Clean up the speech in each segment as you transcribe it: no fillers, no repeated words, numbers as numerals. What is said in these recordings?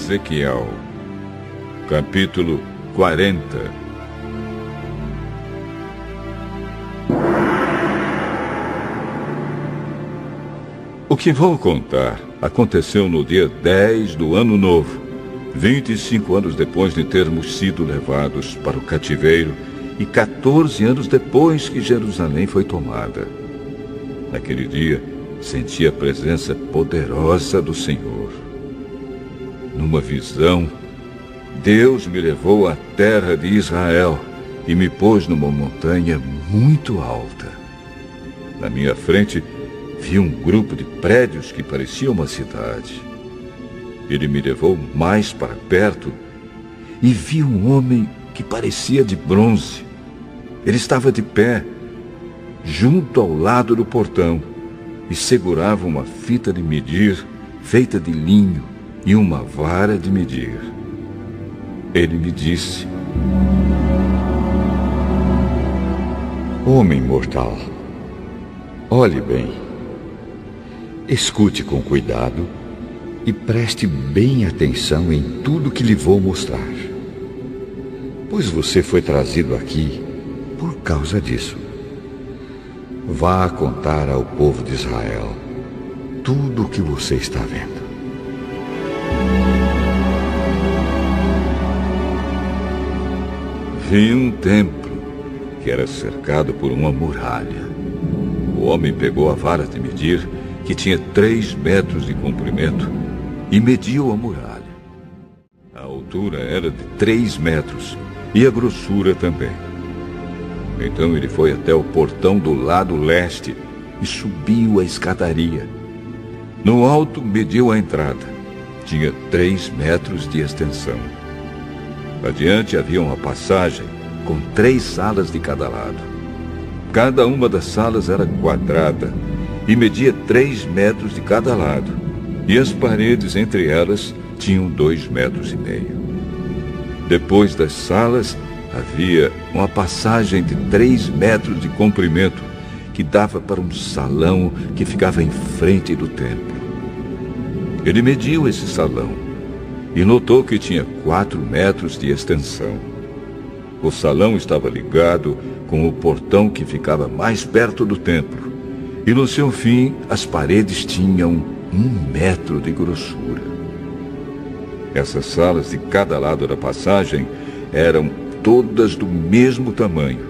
Ezequiel, capítulo 40. O que vou contar aconteceu no dia 10 do ano novo, 25 anos depois de termos sido levados para o cativeiro e 14 anos depois que Jerusalém foi tomada. Naquele dia, senti a presença poderosa do Senhor. Numa visão, Deus me levou à terra de Israel e me pôs numa montanha muito alta. Na minha frente, vi um grupo de prédios que parecia uma cidade. Ele me levou mais para perto e vi um homem que parecia de bronze. Ele estava de pé, junto ao lado do portão, e segurava uma fita de medir feita de linho e uma vara de medir. Ele me disse: Homem mortal, olhe bem, escute com cuidado e preste bem atenção em tudo que lhe vou mostrar, pois você foi trazido aqui por causa disso. Vá contar ao povo de Israel tudo o que você está vendo. Vi um templo que era cercado por uma muralha. O homem pegou a vara de medir, que tinha 3 metros de comprimento, e mediu a muralha. A altura era de 3 metros e a grossura também. Então ele foi até o portão do lado leste e subiu a escadaria. No alto mediu a entrada. Tinha 3 metros de extensão. Adiante havia uma passagem com 3 salas de cada lado. Cada uma das salas era quadrada e media 3 metros de cada lado. E as paredes entre elas tinham 2,5 metros. Depois das salas havia uma passagem de 3 metros de comprimento que dava para um salão que ficava em frente do templo. Ele mediu esse salão e notou que tinha 4 metros de extensão. O salão estava ligado com o portão que ficava mais perto do templo, e no seu fim as paredes tinham 1 metro de grossura. Essas salas de cada lado da passagem eram todas do mesmo tamanho,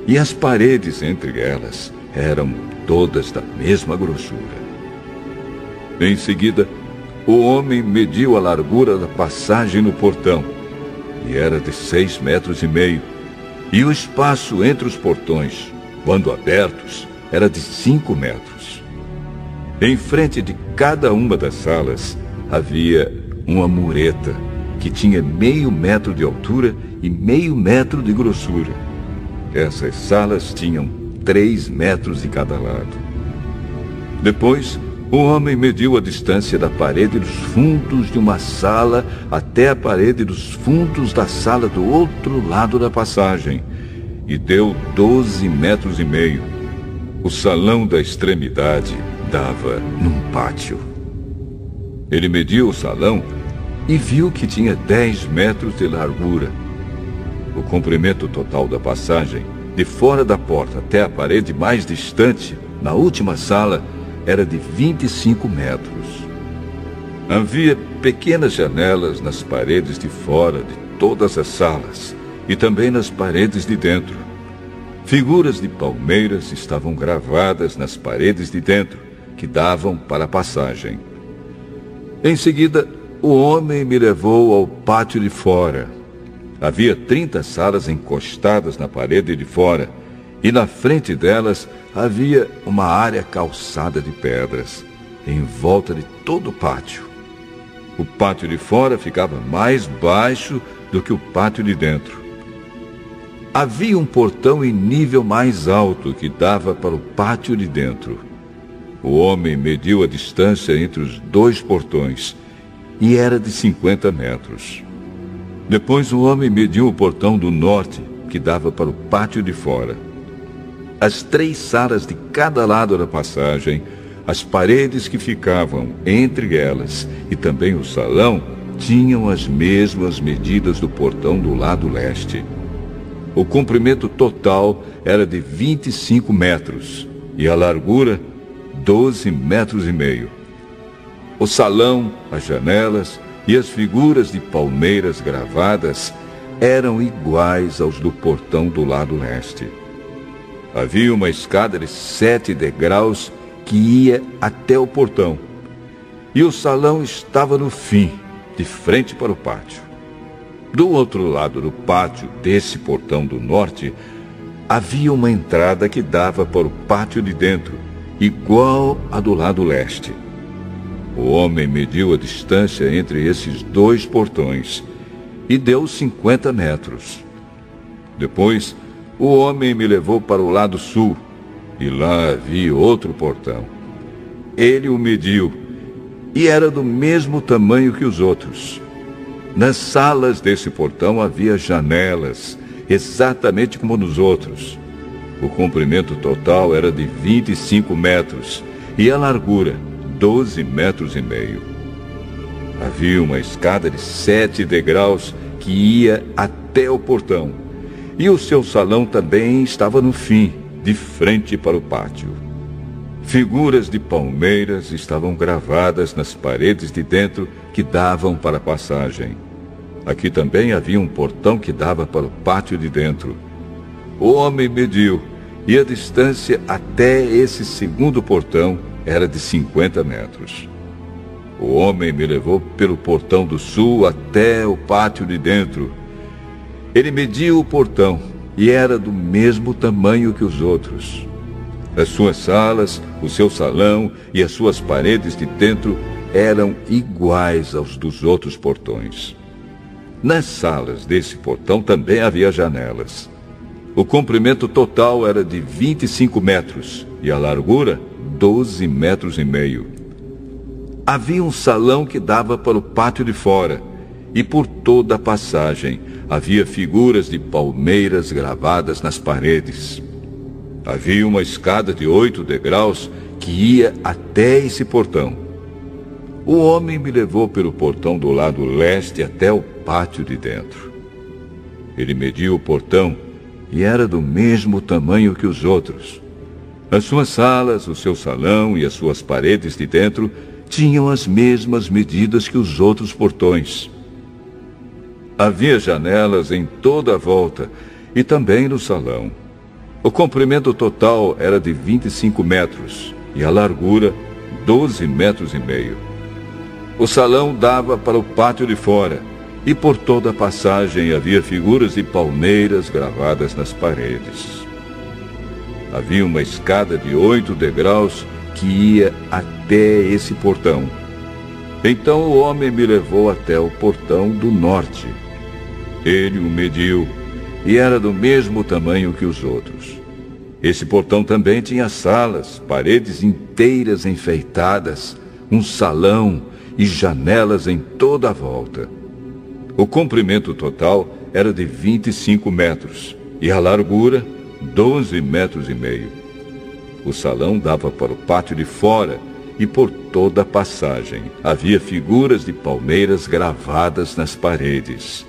e as paredes entre elas eram todas da mesma grossura. Em seguida, o homem mediu a largura da passagem no portão, e era de 6,5 metros, e o espaço entre os portões, quando abertos, era de 5 metros. Em frente de cada uma das salas havia uma mureta que tinha 0,5 metro de altura e 0,5 metro de grossura. Essas salas tinham 3 metros de cada lado. Depois, o homem mediu a distância da parede dos fundos de uma sala até a parede dos fundos da sala do outro lado da passagem, e deu 12,5 metros. O salão da extremidade dava num pátio. Ele mediu o salão e viu que tinha 10 metros de largura. O comprimento total da passagem, de fora da porta até a parede mais distante, na última sala, era de 25 metros. Havia pequenas janelas nas paredes de fora de todas as salas e também nas paredes de dentro. Figuras de palmeiras estavam gravadas nas paredes de dentro, que davam para a passagem. Em seguida, o homem me levou ao pátio de fora. Havia 30 salas encostadas na parede de fora, e na frente delas havia uma área calçada de pedras, em volta de todo o pátio. O pátio de fora ficava mais baixo do que o pátio de dentro. Havia um portão em nível mais alto que dava para o pátio de dentro. O homem mediu a distância entre os 2 portões, e era de 50 metros. Depois o homem mediu o portão do norte, que dava para o pátio de fora. As 3 salas de cada lado da passagem, as paredes que ficavam entre elas e também o salão tinham as mesmas medidas do portão do lado leste. O comprimento total era de 25 metros e a largura 12 metros e meio. O salão, as janelas e as figuras de palmeiras gravadas eram iguais aos do portão do lado leste. Havia uma escada de 7 degraus que ia até o portão, e o salão estava no fim, de frente para o pátio. Do outro lado do pátio, desse portão do norte, havia uma entrada que dava para o pátio de dentro, igual à do lado leste. O homem mediu a distância entre esses dois portões e deu 50 metros. Depois, o homem me levou para o lado sul, e lá havia outro portão. Ele o mediu, e era do mesmo tamanho que os outros. Nas salas desse portão havia janelas, exatamente como nos outros. O comprimento total era de 25 metros, e a largura, 12 metros e meio. Havia uma escada de 7 degraus que ia até o portão, e o seu salão também estava no fim, de frente para o pátio. Figuras de palmeiras estavam gravadas nas paredes de dentro que davam para a passagem. Aqui também havia um portão que dava para o pátio de dentro. O homem mediu, e a distância até esse segundo portão era de 50 metros. O homem me levou pelo portão do sul até o pátio de dentro. Ele mediu o portão e era do mesmo tamanho que os outros. As suas salas, o seu salão e as suas paredes de dentro eram iguais aos dos outros portões. Nas salas desse portão também havia janelas. O comprimento total era de 25 metros e a largura 12 metros e meio. Havia um salão que dava para o pátio de fora, e por toda a passagem havia figuras de palmeiras gravadas nas paredes. Havia uma escada de 8 degraus que ia até esse portão. O homem me levou pelo portão do lado leste até o pátio de dentro. Ele mediu o portão e era do mesmo tamanho que os outros. As suas salas, o seu salão e as suas paredes de dentro tinham as mesmas medidas que os outros portões. Havia janelas em toda a volta e também no salão. O comprimento total era de 25 metros e a largura 12 metros e meio. O salão dava para o pátio de fora e por toda a passagem havia figuras de palmeiras gravadas nas paredes. Havia uma escada de 8 degraus que ia até esse portão. Então o homem me levou até o portão do norte. Ele o mediu e era do mesmo tamanho que os outros. Esse portão também tinha salas, paredes inteiras enfeitadas, um salão e janelas em toda a volta. O comprimento total era de 25 metros e a largura 12 metros e meio. O salão dava para o pátio de fora e por toda a passagem havia figuras de palmeiras gravadas nas paredes.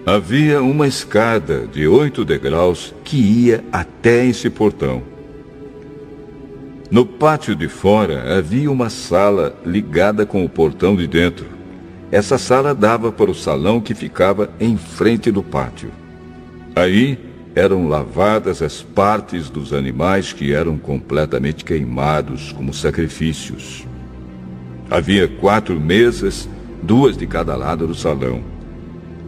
Havia uma escada de 8 degraus que ia até esse portão. No pátio de fora havia uma sala ligada com o portão de dentro. Essa sala dava para o salão que ficava em frente do pátio. Aí eram lavadas as partes dos animais que eram completamente queimados como sacrifícios. Havia 4 mesas, 2 de cada lado do salão.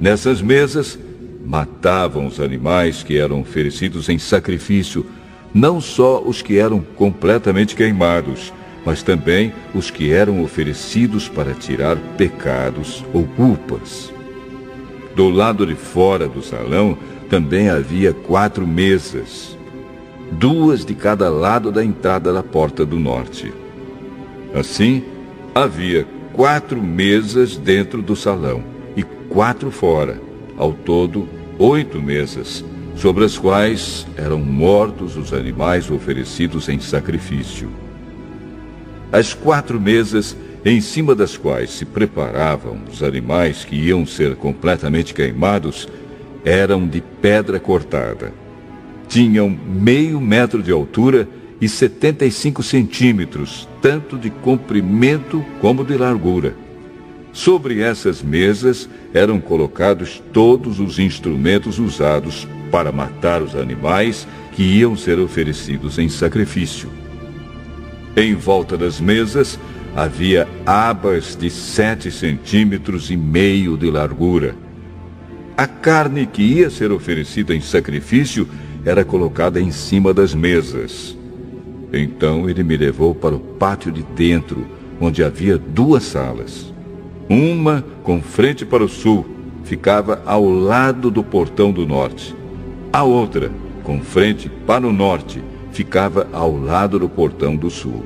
Nessas mesas, matavam os animais que eram oferecidos em sacrifício, não só os que eram completamente queimados, mas também os que eram oferecidos para tirar pecados ou culpas. Do lado de fora do salão também havia 4 mesas, 2 de cada lado da entrada da porta do norte. Assim, havia 4 mesas dentro do salão e 4 fora, ao todo 8 mesas, sobre as quais eram mortos os animais oferecidos em sacrifício. As 4 mesas em cima das quais se preparavam os animais que iam ser completamente queimados, eram de pedra cortada. Tinham 0,5 metro de altura e 75 centímetros, tanto de comprimento como de largura. Sobre essas mesas eram colocados todos os instrumentos usados para matar os animais que iam ser oferecidos em sacrifício. Em volta das mesas havia abas de 7,5 centímetros de largura. A carne que ia ser oferecida em sacrifício era colocada em cima das mesas. Então ele me levou para o pátio de dentro, onde havia 2 salas. Uma, com frente para o sul, ficava ao lado do portão do norte. A outra, com frente para o norte, ficava ao lado do portão do sul.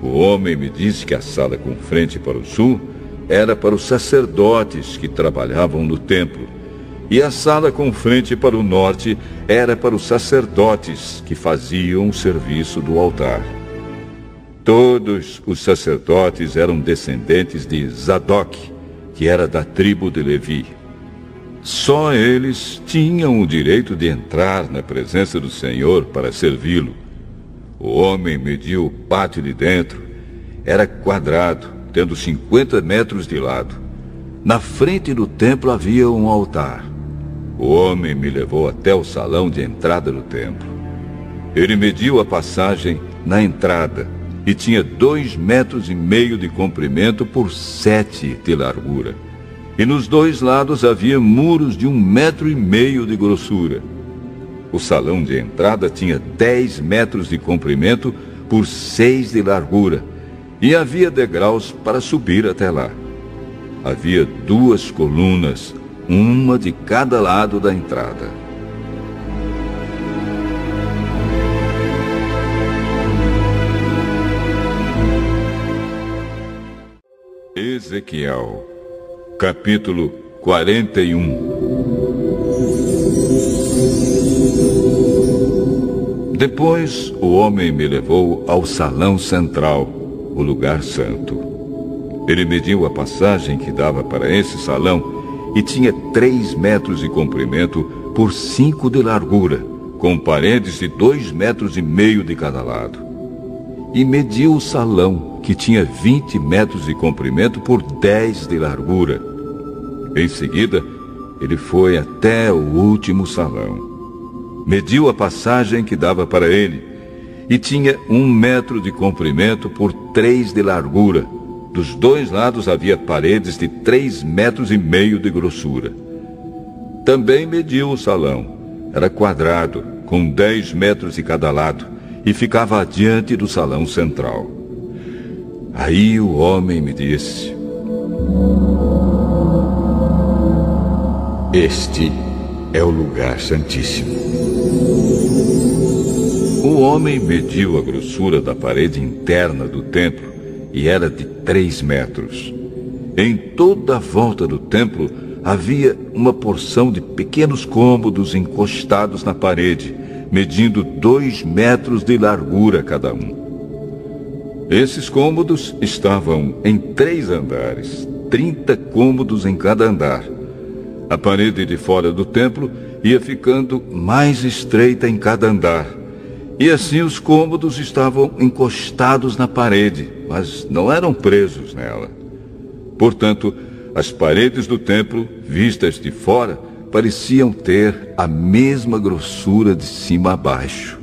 O homem me disse que a sala com frente para o sul era para os sacerdotes que trabalhavam no templo, e a sala com frente para o norte era para os sacerdotes que faziam o serviço do altar. Todos os sacerdotes eram descendentes de Zadok, que era da tribo de Levi. Só eles tinham o direito de entrar na presença do Senhor para servi-lo. O homem mediu o pátio de dentro. Era quadrado, tendo 50 metros de lado. Na frente do templo havia um altar. O homem me levou até o salão de entrada do templo. Ele mediu a passagem na entrada e tinha 2,5 metros de comprimento por 7 de largura. E nos 2 lados havia muros de 1,5 metro de grossura. O salão de entrada tinha 10 metros de comprimento por 6 de largura, e havia degraus para subir até lá. Havia 2 colunas, uma de cada lado da entrada. Ezequiel, capítulo 41. Depois o homem me levou ao salão central, o lugar santo. Ele mediu a passagem que dava para esse salão e tinha 3 metros de comprimento por 5 de largura, com paredes de 2,5 metros de cada lado. E mediu o salão, que tinha 20 metros de comprimento por 10 de largura. Em seguida, ele foi até o último salão. Mediu a passagem que dava para ele, e tinha 1 metro de comprimento por 3 de largura. Dos 2 lados havia paredes de 3,5 metros de grossura. Também mediu o salão. Era quadrado, com 10 metros de cada lado, e ficava adiante do salão central. Aí o homem me disse: Este é o lugar santíssimo. O homem mediu a grossura da parede interna do templo e era de 3 metros. Em toda a volta do templo havia uma porção de pequenos cômodos encostados na parede, medindo 2 metros de largura cada um. Esses cômodos estavam em 3 andares, 30 cômodos em cada andar. A parede de fora do templo ia ficando mais estreita em cada andar. E assim os cômodos estavam encostados na parede, mas não eram presos nela. Portanto, as paredes do templo, vistas de fora, pareciam ter a mesma grossura de cima a baixo.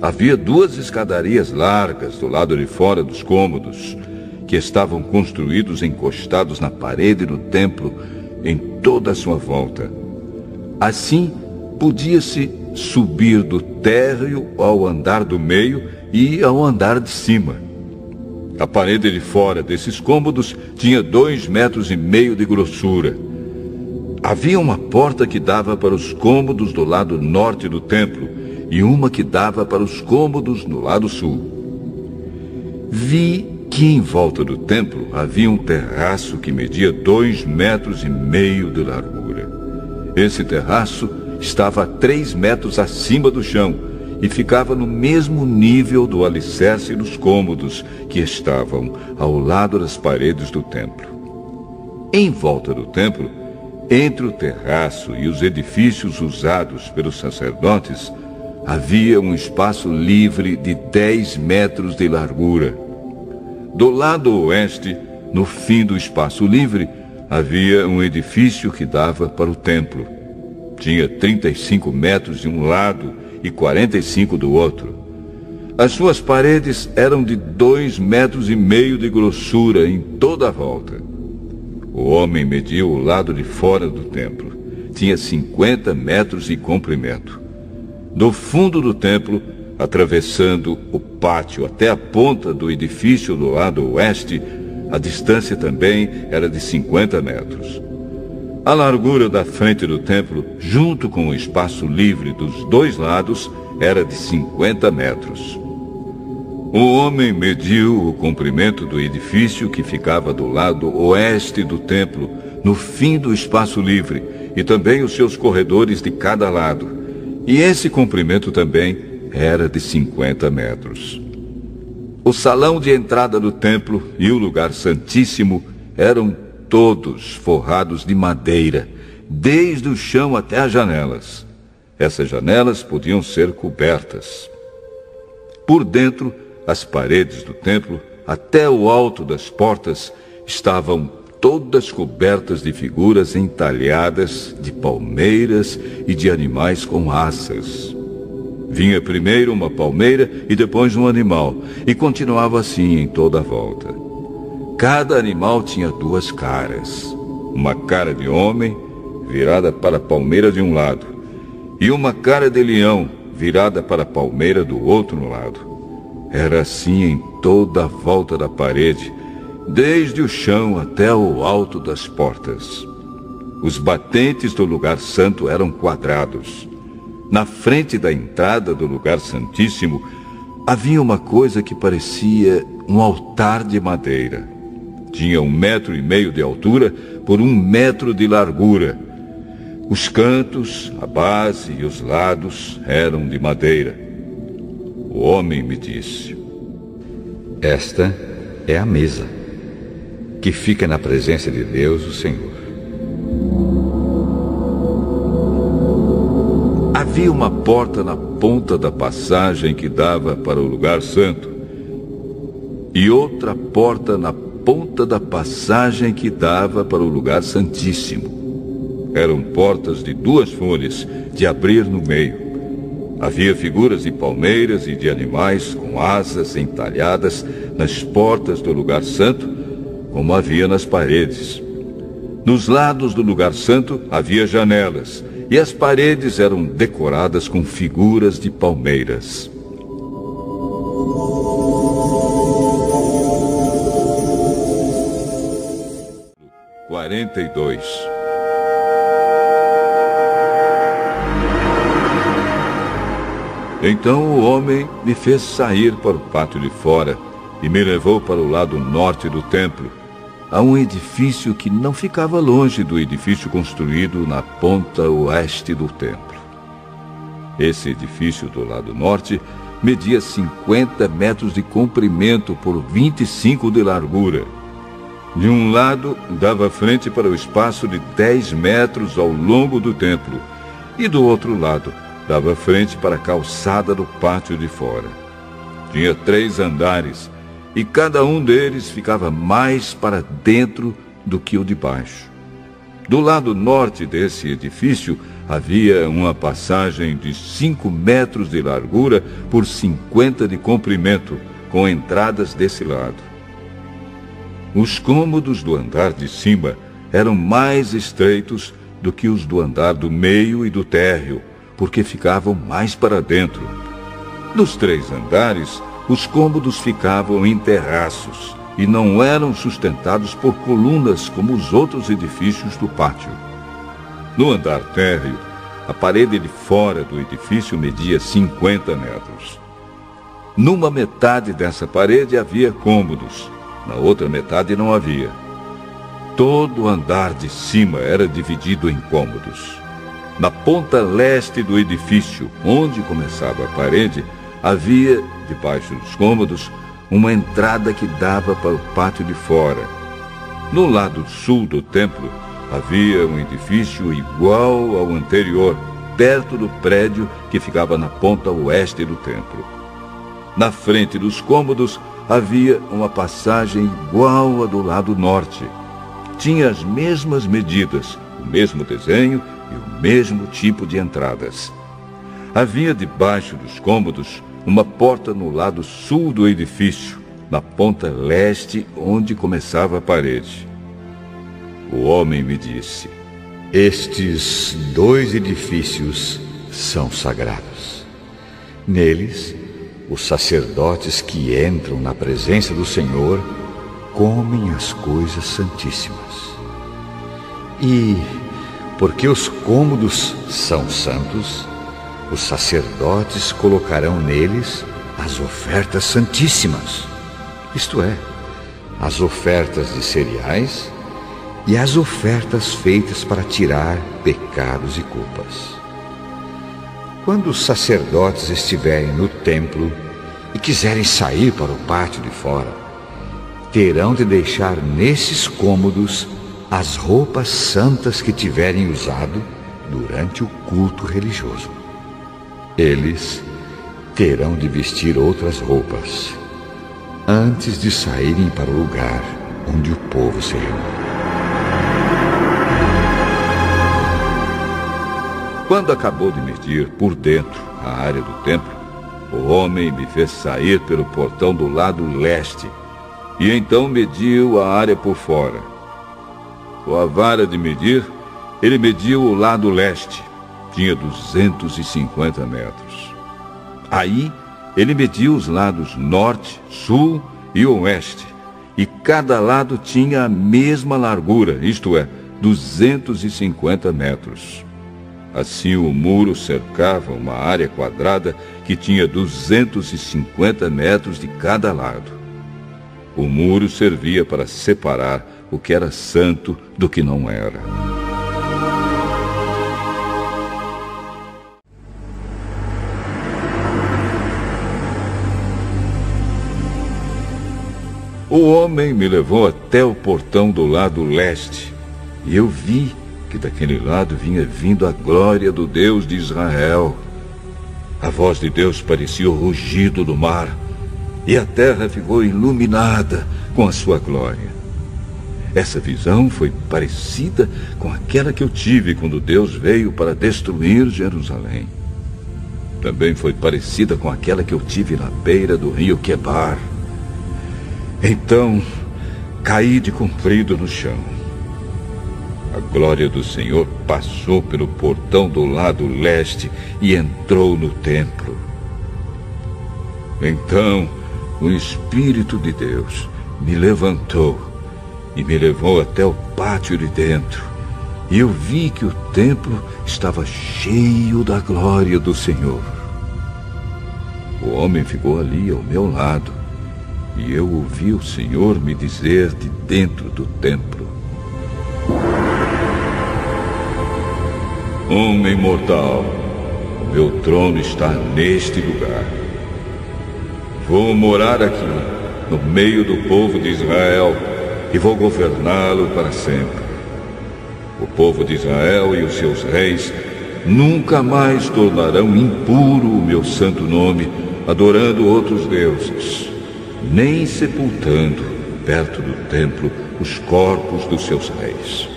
Havia 2 escadarias largas do lado de fora dos cômodos, que estavam construídos encostados na parede do templo em toda a sua volta. Assim, podia-se subir do térreo ao andar do meio e ao andar de cima. A parede de fora desses cômodos tinha 2,5 metros de grossura. Havia uma porta que dava para os cômodos do lado norte do templo e uma que dava para os cômodos no lado sul. Vi que em volta do templo havia um terraço que media 2,5 metros de largura. Esse terraço estava a 3 metros acima do chão e ficava no mesmo nível do alicerce dos cômodos que estavam ao lado das paredes do templo. Em volta do templo, entre o terraço e os edifícios usados pelos sacerdotes, havia um espaço livre de 10 metros de largura. Do lado oeste, no fim do espaço livre, havia um edifício que dava para o templo. Tinha 35 metros de um lado e 45 do outro. As suas paredes eram de 2,5 metros de grossura em toda a volta. O homem mediu o lado de fora do templo. Tinha 50 metros de comprimento. Do fundo do templo, atravessando o pátio até a ponta do edifício do lado oeste, a distância também era de 50 metros. A largura da frente do templo, junto com o espaço livre dos dois lados, era de 50 metros. O homem mediu o comprimento do edifício que ficava do lado oeste do templo, no fim do espaço livre, e também os seus corredores de cada lado. E esse comprimento também era de 50 metros. O salão de entrada do templo e o lugar santíssimo eram todos forrados de madeira, desde o chão até as janelas. Essas janelas podiam ser cobertas. Por dentro, as paredes do templo, até o alto das portas, estavam todas cobertas de figuras entalhadas, de palmeiras e de animais com asas. Vinha primeiro uma palmeira e depois um animal, e continuava assim em toda a volta. Cada animal tinha 2 caras. Uma cara de homem, virada para a palmeira de um lado, e uma cara de leão, virada para a palmeira do outro lado. Era assim em toda a volta da parede, desde o chão até o alto das portas. Os batentes do lugar santo eram quadrados. Na frente da entrada do lugar santíssimo, havia uma coisa que parecia um altar de madeira. Tinha 1,5 metros de altura por 1 metro de largura. Os cantos, a base e os lados eram de madeira. O homem me disse: esta é a mesa que fica na presença de Deus, o Senhor. Havia uma porta na ponta da passagem que dava para o lugar santo, e outra porta na ponta da passagem que dava para o lugar santíssimo. Eram portas de 2 folhas, de abrir no meio. Havia figuras de palmeiras e de animais com asas entalhadas nas portas do lugar santo, como havia nas paredes. Nos lados do lugar santo havia janelas, e as paredes eram decoradas com figuras de palmeiras. Capítulo 42. Então o homem me fez sair para o pátio de fora e me levou para o lado norte do templo, a um edifício que não ficava longe do edifício construído na ponta oeste do templo. Esse edifício do lado norte media 50 metros de comprimento por 25 de largura. De um lado, dava frente para o espaço de 10 metros ao longo do templo, e do outro lado, dava frente para a calçada do pátio de fora. Tinha 3 andares, e cada um deles ficava mais para dentro do que o de baixo. Do lado norte desse edifício havia uma passagem de 5 metros de largura por 50 de comprimento, com entradas desse lado. Os cômodos do andar de cima eram mais estreitos do que os do andar do meio e do térreo, porque ficavam mais para dentro. Nos 3 andares, os cômodos ficavam em terraços e não eram sustentados por colunas como os outros edifícios do pátio. No andar térreo, a parede de fora do edifício media 50 metros. Numa metade dessa parede havia cômodos, na outra metade não havia. Todo o andar de cima era dividido em cômodos. Na ponta leste do edifício, onde começava a parede, havia, debaixo dos cômodos, uma entrada que dava para o pátio de fora. No lado sul do templo, havia um edifício igual ao anterior, perto do prédio que ficava na ponta oeste do templo. Na frente dos cômodos, havia uma passagem igual à do lado norte. Tinha as mesmas medidas, o mesmo desenho e o mesmo tipo de entradas. Havia debaixo dos cômodos uma porta no lado sul do edifício, na ponta leste, onde começava a parede. O homem me disse: estes 2 edifícios são sagrados. Neles, os sacerdotes que entram na presença do Senhor comem as coisas santíssimas. E, porque os cômodos são santos, os sacerdotes colocarão neles as ofertas santíssimas, isto é, as ofertas de cereais e as ofertas feitas para tirar pecados e culpas. Quando os sacerdotes estiverem no templo e quiserem sair para o pátio de fora, terão de deixar nesses cômodos as roupas santas que tiverem usado durante o culto religioso. Eles terão de vestir outras roupas antes de saírem para o lugar onde o povo se reúne. Quando acabou de medir por dentro a área do templo, o homem me fez sair pelo portão do lado leste e então mediu a área por fora. Com a vara de medir, ele mediu o lado leste. Tinha 250 metros. Aí, ele mediu os lados norte, sul e oeste. E cada lado tinha a mesma largura, isto é, 250 metros. Assim, o muro cercava uma área quadrada que tinha 250 metros de cada lado. O muro servia para separar o que era santo do que não era. O homem me levou até o portão do lado leste, e eu vi que daquele lado vinha vindo a glória do Deus de Israel. A voz de Deus parecia o rugido do mar, e a terra ficou iluminada com a sua glória. Essa visão foi parecida com aquela que eu tive quando Deus veio para destruir Jerusalém. Também foi parecida com aquela que eu tive na beira do rio Quebar. Então, caí de comprido no chão. A glória do Senhor passou pelo portão do lado leste e entrou no templo. Então, o Espírito de Deus me levantou e me levou até o pátio de dentro. E eu vi que o templo estava cheio da glória do Senhor. O homem ficou ali ao meu lado, e eu ouvi o Senhor me dizer de dentro do templo: Homem mortal, o meu trono está neste lugar. Vou morar aqui, no meio do povo de Israel, e vou governá-lo para sempre. O povo de Israel e os seus reis nunca mais tornarão impuro o meu santo nome, adorando outros deuses, nem sepultando, perto do templo, os corpos dos seus reis.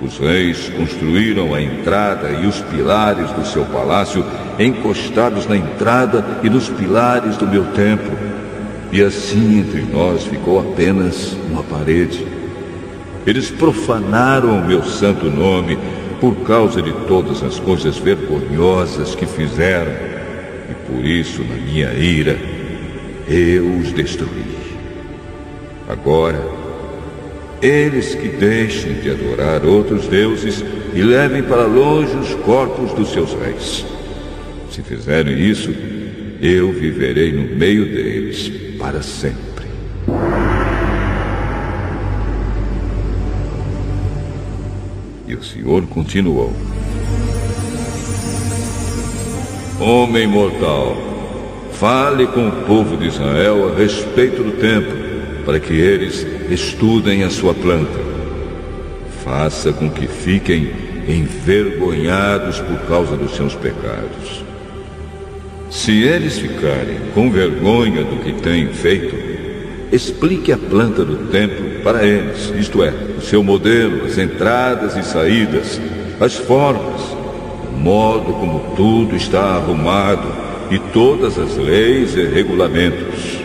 Os reis construíram a entrada e os pilares do seu palácio encostados na entrada e nos pilares do meu templo. E assim entre nós ficou apenas uma parede. Eles profanaram o meu santo nome por causa de todas as coisas vergonhosas que fizeram. E por isso, na minha ira, eu os destruí. Agora, eles que deixem de adorar outros deuses e levem para longe os corpos dos seus reis. Se fizerem isso, eu viverei no meio deles para sempre. E o Senhor continuou: Homem mortal, fale com o povo de Israel a respeito do templo, para que eles estudem a sua planta. Faça com que fiquem envergonhados por causa dos seus pecados. Se eles ficarem com vergonha do que têm feito, explique a planta do templo para eles, isto é, o seu modelo, as entradas e saídas, as formas, o modo como tudo está arrumado e todas as leis e regulamentos.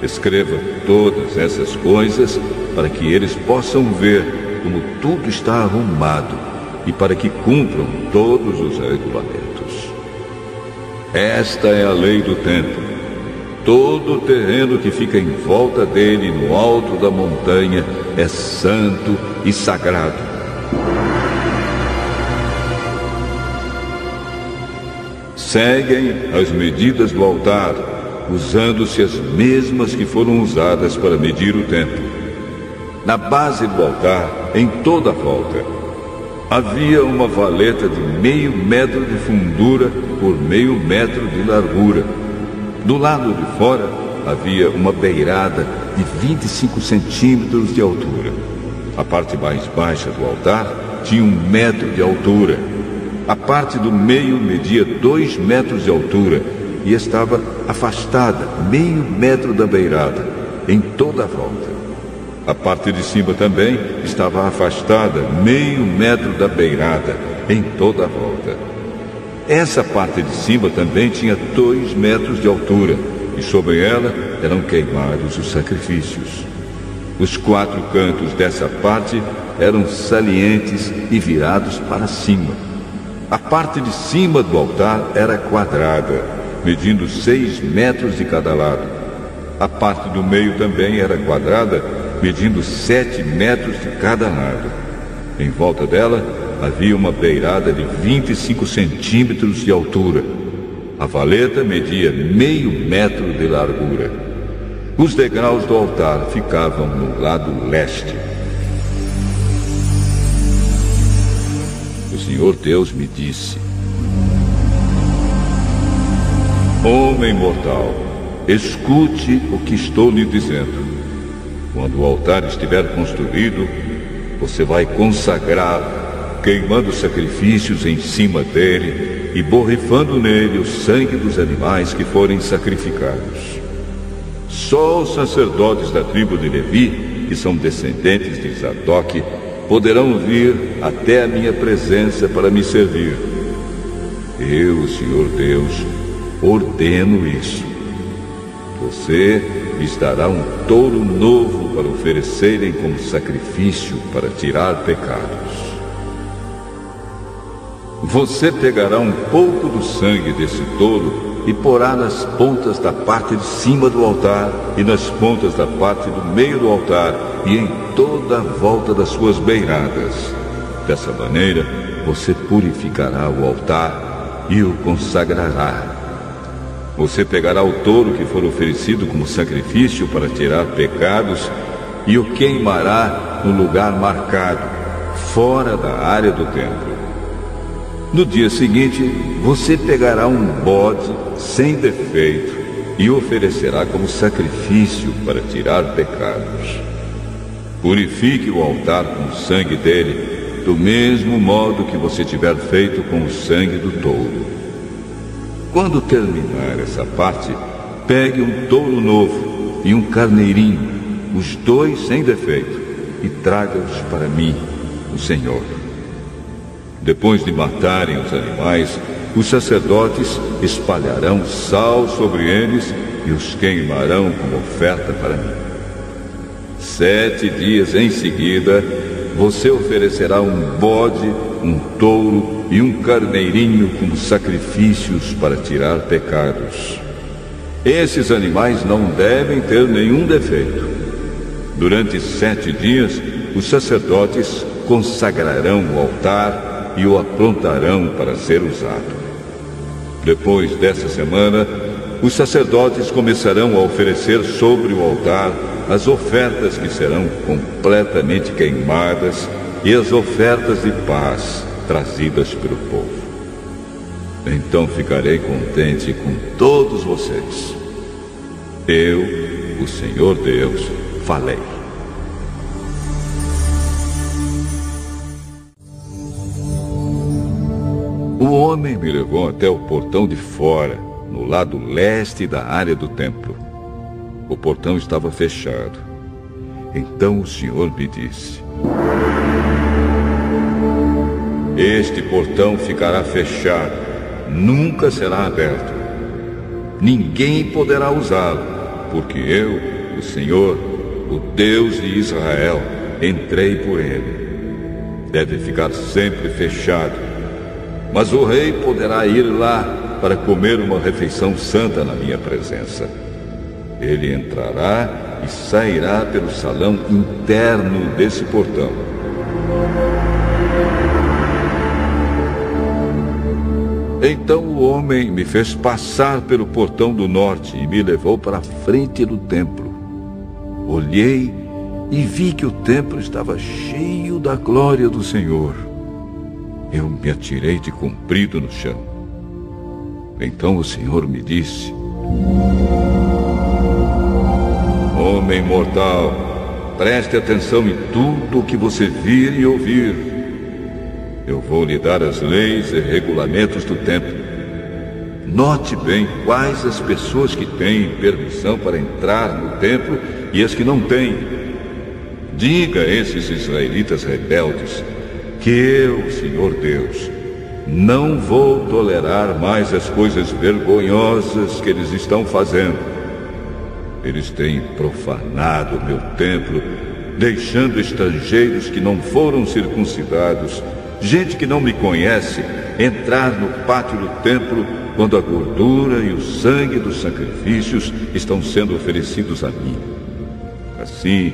Escreva todas essas coisas para que eles possam ver como tudo está arrumado e para que cumpram todos os regulamentos. Esta é a lei do templo. Todo o terreno que fica em volta dele, no alto da montanha, é santo e sagrado. Seguem as medidas do altar, usando-se as mesmas que foram usadas para medir o templo. Na base do altar, em toda a volta, havia uma valeta de 0,5 metro de fundura por 0,5 metro de largura. Do lado de fora, havia uma beirada de 25 centímetros de altura. A parte mais baixa do altar tinha 1 metro de altura. A parte do meio media 2 metros de altura e estava afastada 0,5 metro da beirada, em toda a volta. A parte de cima também estava afastada 0,5 metro da beirada, em toda a volta. Essa parte de cima também tinha 2 metros de altura, e sobre ela eram queimados os sacrifícios. Os 4 cantos dessa parte eram salientes e virados para cima. A parte de cima do altar era quadrada, medindo 6 metros de cada lado. A parte do meio também era quadrada, medindo 7 metros de cada lado. Em volta dela havia uma beirada de 25 centímetros de altura. A valeta media 0,5 metro de largura. Os degraus do altar ficavam no lado leste. O Senhor Deus me disse: Homem mortal, escute o que estou lhe dizendo. Quando o altar estiver construído, você vai consagrá-lo, queimando sacrifícios em cima dele e borrifando nele o sangue dos animais que forem sacrificados. Só os sacerdotes da tribo de Levi, que são descendentes de Zadok, poderão vir até a minha presença para me servir. Eu, Senhor Deus, ordeno isso. Você lhes dará um touro novo para oferecerem como sacrifício para tirar pecados. Você pegará um pouco do sangue desse touro e porá nas pontas da parte de cima do altar e nas pontas da parte do meio do altar e em toda a volta das suas beiradas. Dessa maneira, você purificará o altar e o consagrará. Você pegará o touro que for oferecido como sacrifício para tirar pecados e o queimará no lugar marcado, fora da área do templo. No dia seguinte, você pegará um bode sem defeito e o oferecerá como sacrifício para tirar pecados. Purifique o altar com o sangue dele, do mesmo modo que você tiver feito com o sangue do touro. Quando terminar essa parte, pegue um touro novo e um carneirinho, os 2 sem defeito, e traga-os para mim, o Senhor. Depois de matarem os animais, os sacerdotes espalharão sal sobre eles e os queimarão como oferta para mim. 7 dias em seguida, você oferecerá um bode, um touro e um carneirinho como sacrifícios para tirar pecados. Esses animais não devem ter nenhum defeito. Durante 7 dias, os sacerdotes consagrarão o altar e o aprontarão para ser usado. Depois dessa semana, os sacerdotes começarão a oferecer sobre o altar as ofertas que serão completamente queimadas e as ofertas de paz trazidas pelo povo. então ficarei contente com todos vocês. Eu, o Senhor Deus, falei. O homem me levou até o portão de fora, no lado leste da área do templo. O portão estava fechado. Então o Senhor me disse: este portão ficará fechado, nunca será aberto. Ninguém poderá usá-lo, porque eu, o Senhor, o Deus de Israel, entrei por ele. Deve ficar sempre fechado. Mas o rei poderá ir lá para comer uma refeição santa na minha presença. Ele entrará e sairá pelo salão interno desse portão. Então o homem me fez passar pelo portão do norte e me levou para a frente do templo. Olhei e vi que o templo estava cheio da glória do Senhor. Eu me atirei de comprido no chão. Então o Senhor me disse: homem mortal, preste atenção em tudo o que você vir e ouvir. Eu vou lhe dar as leis e regulamentos do templo. Note bem quais as pessoas que têm permissão para entrar no templo e as que não têm. Diga a esses israelitas rebeldes que eu, Senhor Deus, não vou tolerar mais as coisas vergonhosas que eles estão fazendo. Eles têm profanado o meu templo, deixando estrangeiros que não foram circuncidados, gente que não me conhece, entrar no pátio do templo quando a gordura e o sangue dos sacrifícios estão sendo oferecidos a mim. Assim,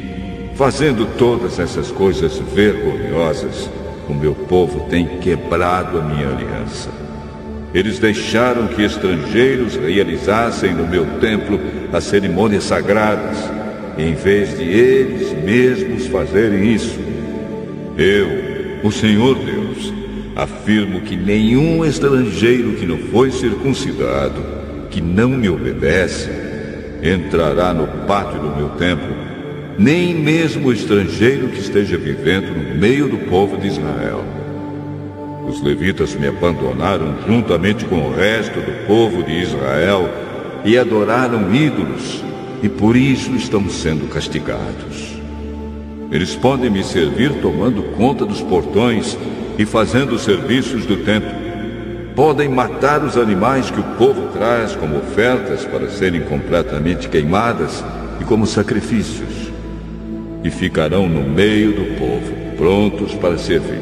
fazendo todas essas coisas vergonhosas, o meu povo tem quebrado a minha aliança. Eles deixaram que estrangeiros realizassem no meu templo as cerimônias sagradas, em vez de eles mesmos fazerem isso. Eu, o Senhor Deus, afirmo que nenhum estrangeiro que não foi circuncidado, que não me obedece, entrará no pátio do meu templo, nem mesmo o estrangeiro que esteja vivendo no meio do povo de Israel. Os levitas me abandonaram juntamente com o resto do povo de Israel e adoraram ídolos, e por isso estão sendo castigados. Eles podem me servir tomando conta dos portões e fazendo os serviços do templo. Podem matar os animais que o povo traz como ofertas para serem completamente queimadas e como sacrifícios. E ficarão no meio do povo, prontos para servir.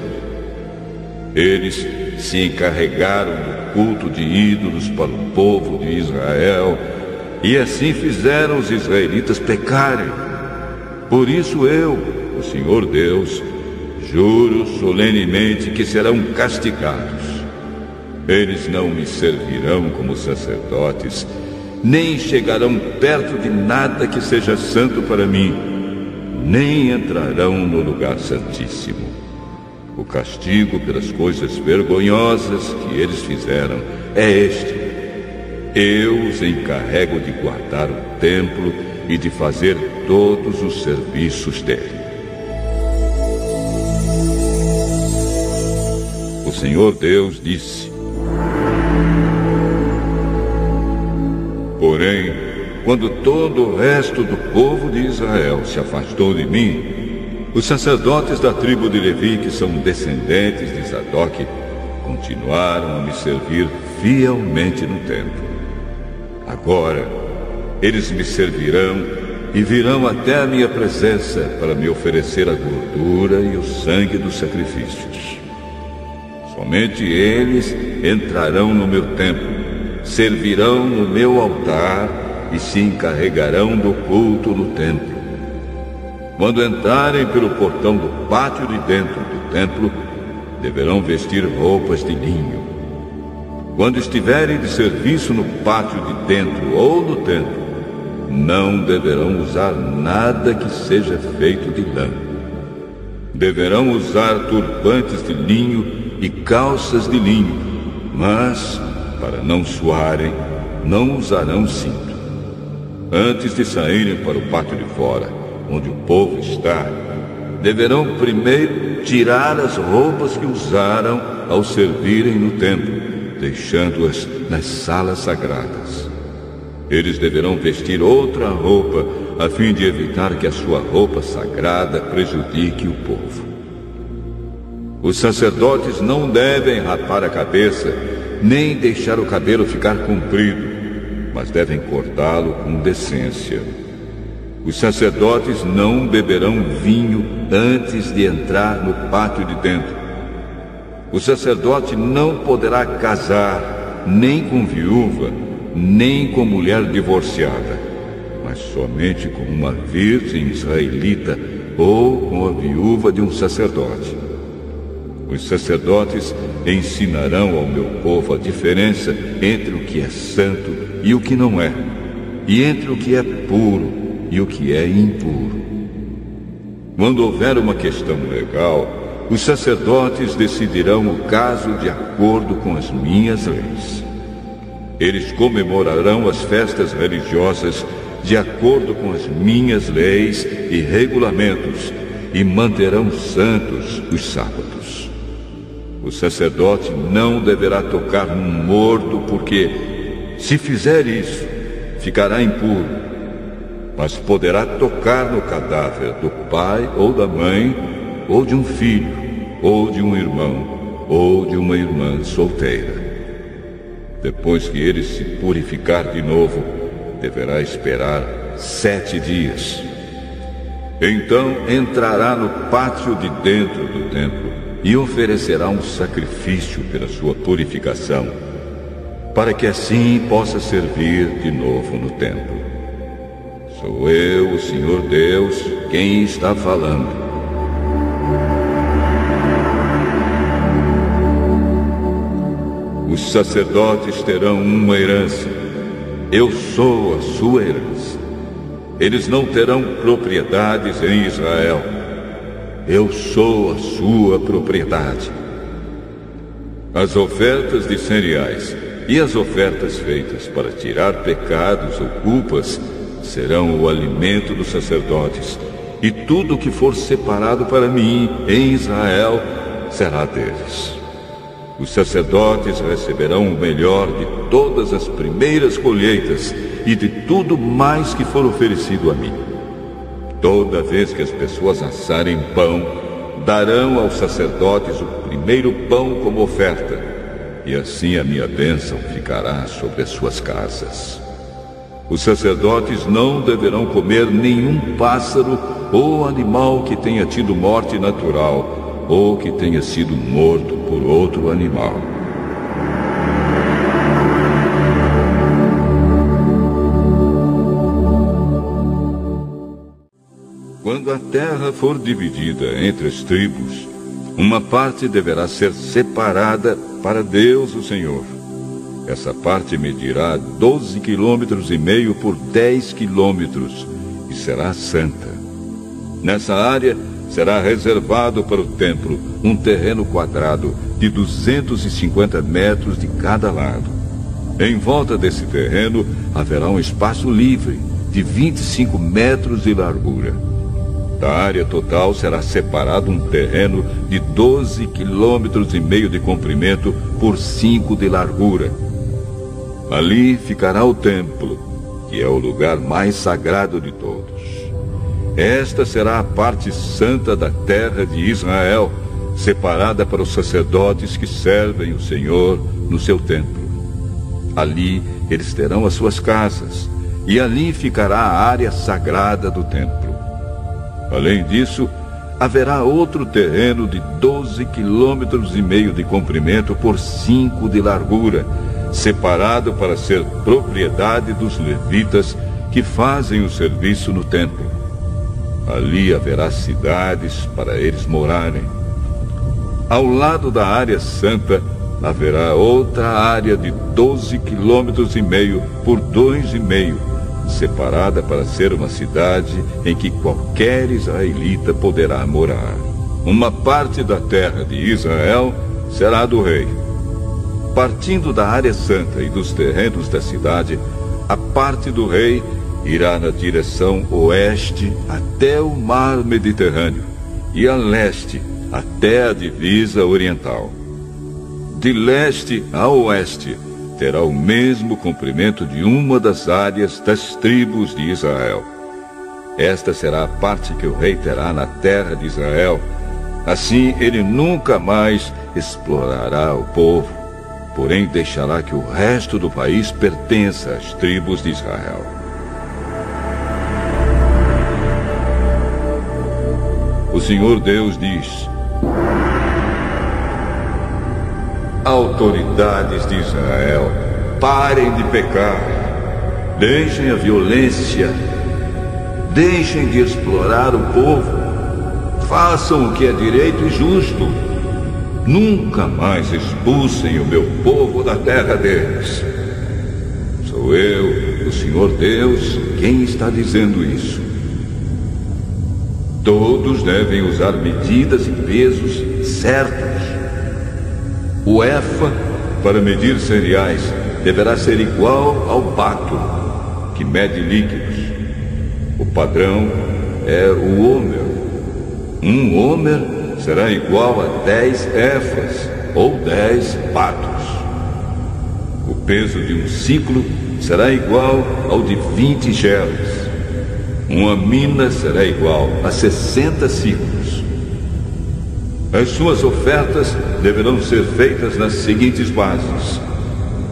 Eles se encarregaram do culto de ídolos para o povo de Israel, e assim fizeram os israelitas pecarem. Por isso eu, o Senhor Deus, juro solenemente que serão castigados. Eles não me servirão como sacerdotes, nem chegarão perto de nada que seja santo para mim, nem entrarão no lugar santíssimo. O castigo pelas coisas vergonhosas que eles fizeram é este: eu os encarrego de guardar o templo e de fazer todos os serviços dele. O Senhor Deus disse: porém, quando todo o resto do povo de Israel se afastou de mim, os sacerdotes da tribo de Levi, que são descendentes de Zadok, continuaram a me servir fielmente no templo. Agora, eles me servirão e virão até a minha presença para me oferecer a gordura e o sangue dos sacrifícios. Somente eles entrarão no meu templo, servirão no meu altar e se encarregarão do culto no templo. Quando entrarem pelo portão do pátio de dentro do templo, deverão vestir roupas de linho. Quando estiverem de serviço no pátio de dentro ou no templo, não deverão usar nada que seja feito de lã. Deverão usar turbantes de linho e calças de linho, mas para não suarem, não usarão cinto. Antes de saírem para o pátio de fora, onde o povo está, deverão primeiro tirar as roupas que usaram ao servirem no templo, deixando-as nas salas sagradas. Eles deverão vestir outra roupa, a fim de evitar que a sua roupa sagrada prejudique o povo. Os sacerdotes não devem rapar a cabeça, nem deixar o cabelo ficar comprido, mas devem cortá-lo com decência. Os sacerdotes não beberão vinho antes de entrar no pátio de dentro. O sacerdote não poderá casar nem com viúva, nem com mulher divorciada, mas somente com uma virgem israelita ou com a viúva de um sacerdote. Os sacerdotes ensinarão ao meu povo a diferença entre o que é santo e o que não é, e entre o que é puro e o que é impuro. Quando houver uma questão legal, os sacerdotes decidirão o caso de acordo com as minhas leis. Eles comemorarão as festas religiosas de acordo com as minhas leis e regulamentos e manterão santos os sábados. O sacerdote não deverá tocar num morto porque, se fizer isso, ficará impuro, mas poderá tocar no cadáver do pai ou da mãe, ou de um filho, ou de um irmão, ou de uma irmã solteira. Depois que ele se purificar de novo, deverá esperar 7 dias. Então entrará no pátio de dentro do templo e oferecerá um sacrifício pela sua purificação, para que assim possa servir de novo no templo. Sou eu, o Senhor Deus, quem está falando. Os sacerdotes terão uma herança. Eu sou a sua herança. Eles não terão propriedades em Israel. Eu sou a sua propriedade. As ofertas de cereais e as ofertas feitas para tirar pecados ou culpas serão o alimento dos sacerdotes, e tudo que for separado para mim em Israel será deles. Os sacerdotes receberão o melhor de todas as primeiras colheitas e de tudo mais que for oferecido a mim. Toda vez que as pessoas assarem pão, darão aos sacerdotes o primeiro pão como oferta, e assim a minha bênção ficará sobre as suas casas. Os sacerdotes não deverão comer nenhum pássaro ou animal que tenha tido morte natural, ou que tenha sido morto por outro animal. Quando a terra for dividida entre as tribos, uma parte deverá ser separada para Deus, o Senhor. Essa parte medirá 12,5 km por 10 km e será santa. Nessa área será reservado para o templo um terreno quadrado de 250 metros de cada lado. Em volta desse terreno haverá um espaço livre de 25 metros de largura. Da área total será separado um terreno de 12,5 km de comprimento por 5 de largura. Ali ficará o templo, que é o lugar mais sagrado de todos. Esta será a parte santa da terra de Israel, separada para os sacerdotes que servem o Senhor no seu templo. Ali eles terão as suas casas, e ali ficará a área sagrada do templo. Além disso, haverá outro terreno de 12,5 km de comprimento por 5 de largura, separado para ser propriedade dos levitas que fazem o serviço no templo. Ali haverá cidades para eles morarem. Ao lado da área santa, haverá outra área de 12,5 km por 2,5, separada para ser uma cidade em que qualquer israelita poderá morar. Uma parte da terra de Israel será do rei. Partindo da área santa e dos terrenos da cidade, a parte do rei irá na direção oeste até o mar Mediterrâneo e a leste até a divisa oriental. De leste a oeste terá o mesmo comprimento de uma das áreas das tribos de Israel. Esta será a parte que o rei terá na terra de Israel. Assim ele nunca mais explorará o povo, porém deixará que o resto do país pertença às tribos de Israel. O Senhor Deus diz: autoridades de Israel, parem de pecar, deixem a violência, deixem de explorar o povo, façam o que é direito e justo. Nunca mais expulsem o meu povo da terra deles. Sou eu, o Senhor Deus, quem está dizendo isso. Todos devem usar medidas e pesos certos. O efa, para medir cereais, deverá ser igual ao bato, que mede líquidos. O padrão é o homer. Um homer será igual a 10 éfas, ou 10 batos. O peso de um ciclo será igual ao de 20 geras. Uma mina será igual a 60 ciclos. As suas ofertas deverão ser feitas nas seguintes bases.